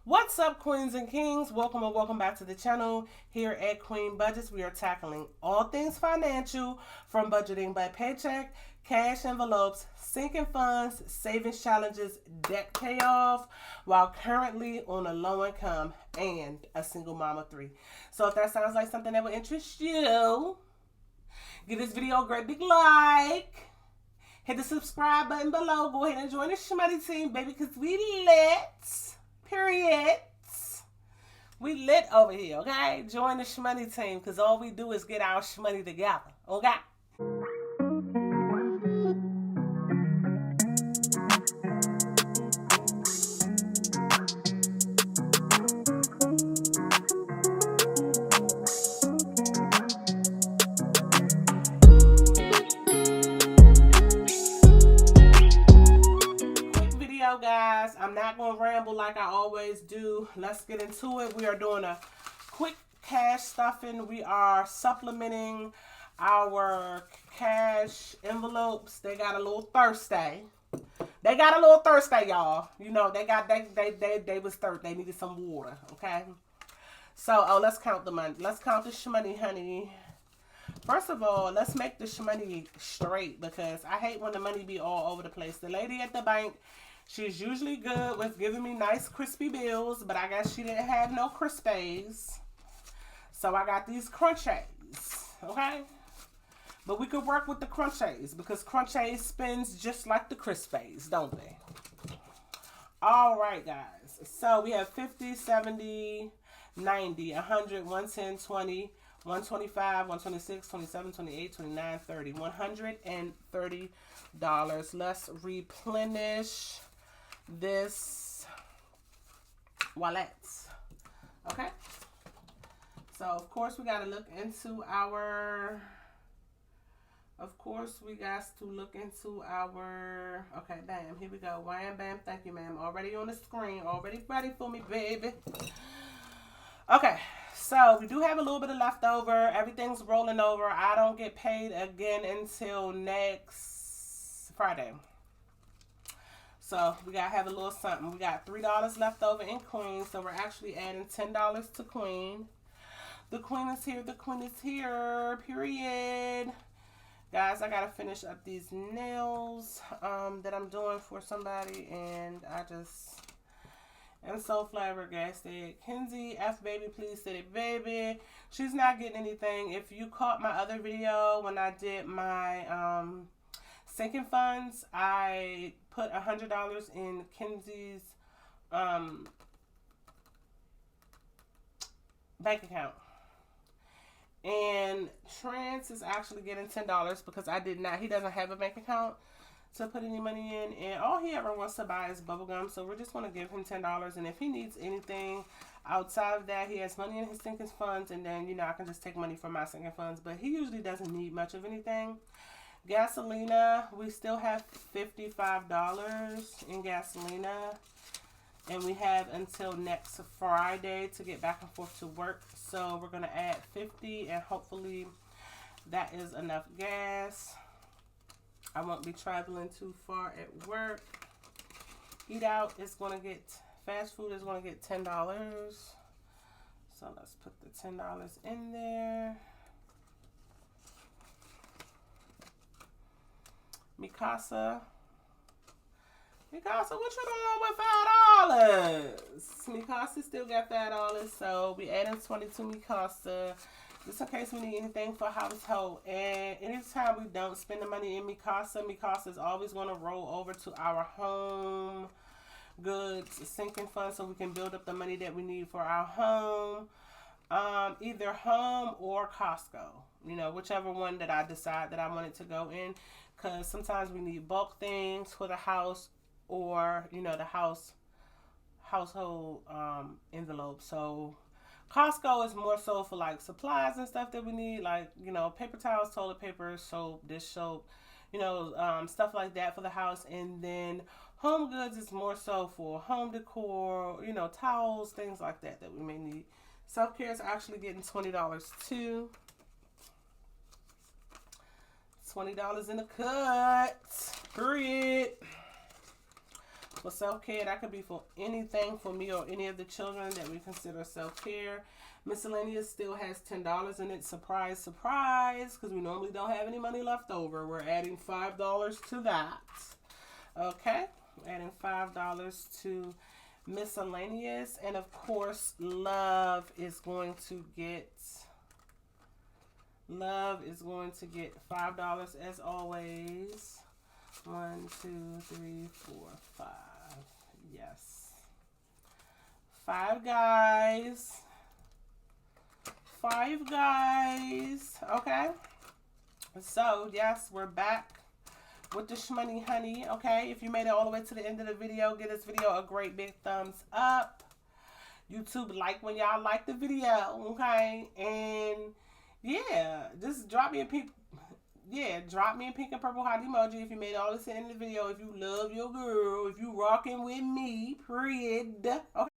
What's up, queens and kings? Welcome or welcome back to the channel. Here at Queenbudgetz, we are tackling all things financial, from budgeting by paycheck, cash envelopes, sinking funds, savings challenges, debt payoff, while currently on a low income and a single mom of three. So if that sounds like something that would interest you, give this video a great big like. Hit the subscribe button below. Go ahead and join the SHMONEY team, baby, because we lit. Period. We lit over here, okay? Join the SHMONEY team, because all we do is get our SHMONEY together, okay? Guys, I'm not going to ramble like I always do. Let's get into it. We are doing a quick cash stuffing. We are supplementing our cash envelopes. They got a little thirsty. They got a little thirsty, y'all. You know, they was thirsty. They needed some water, okay? So, let's count the money. Let's count the SHMONEY, honey. First of all, let's make the SHMONEY straight, because I hate when the money be all over the place. The lady at the bank, she's usually good with giving me nice crispy bills, but I guess she didn't have no crispies. So I got these crunchies, okay? But we could work with the crunchies, because crunchies spins just like the crispies, don't they? All right, guys. So we have 50, 70, 90, 100, 110, 20, 125, 126, 27, 28, 29, 30. $130. Let's replenish this wallet. Okay. So, of course, we got to look into our... Okay, bam. Here we go. Wham, bam. Thank you, ma'am. Already on the screen. Already ready for me, baby. Okay. So, we do have a little bit of leftover. Everything's rolling over. I don't get paid again until next Friday. So, we got to have a little something. We got $3 left over in Queen. So, we're actually adding $10 to Queen. The Queen is here. The Queen is here. Period. Guys, I got to finish up these nails that I'm doing for somebody. And I just... I'm so flabbergasted. Kenzie, F baby, please say it, baby. She's not getting anything. If you caught my other video when I did my sinking funds, I put $100 in Kenzie's bank account. And Trance is actually getting $10 because I did not. He doesn't have a bank account to put any money in, and all he ever wants to buy is bubblegum, so we're just going to give him $10, and if he needs anything outside of that, he has money in his sinking funds, and then, you know, I can just take money from my sinking funds, but he usually doesn't need much of anything. Gasolina, we still have $55 in gasolina, and we have until next Friday to get back and forth to work, so we're going to add 50, and hopefully that is enough gas. I won't be traveling too far at work. Eat out is going to get, fast food is going to get $10. So let's put the $10 in there. Mikasa. Mikasa, what you doing with $5? Mikasa still got $5, so we adding 22 Mikasa. Just in case we need anything for household. And anytime we don't spend the money in Mikasa, Mikasa is always going to roll over to our home goods sinking fund, so we can build up the money that we need for our home. Either home or Costco. You know, whichever one that I decide that I want it to go in. Because sometimes we need bulk things for the house, or, you know, the household envelope. So Costco is more so for like supplies and stuff that we need, like, you know, paper towels, toilet paper, soap, dish soap, you know, stuff like that for the house. And then home goods is more so for home decor, you know, towels, things like that that we may need. Self-care is actually getting $20 too. $20 in the cut. Period. for self-care. That could be for anything for me or any of the children that we consider self-care. Miscellaneous still has $10 in it. Surprise, surprise, because we normally don't have any money left over. We're adding $5 to that. Okay, adding $5 to miscellaneous. And of course, love is going to get $5 as always. 1, 2, 3, 4, 5. Yes. 5 guys. 5 guys. Okay. So, yes, we're back with the SHMONEY, honey. Okay. If you made it all the way to the end of the video, give this video a great big thumbs up. YouTube, like when y'all like the video. Okay. And, yeah, just drop me a pink. Yeah, drop me a pink and purple heart emoji if you made all this in the video. If you love your girl, if you rocking with me, period. Okay.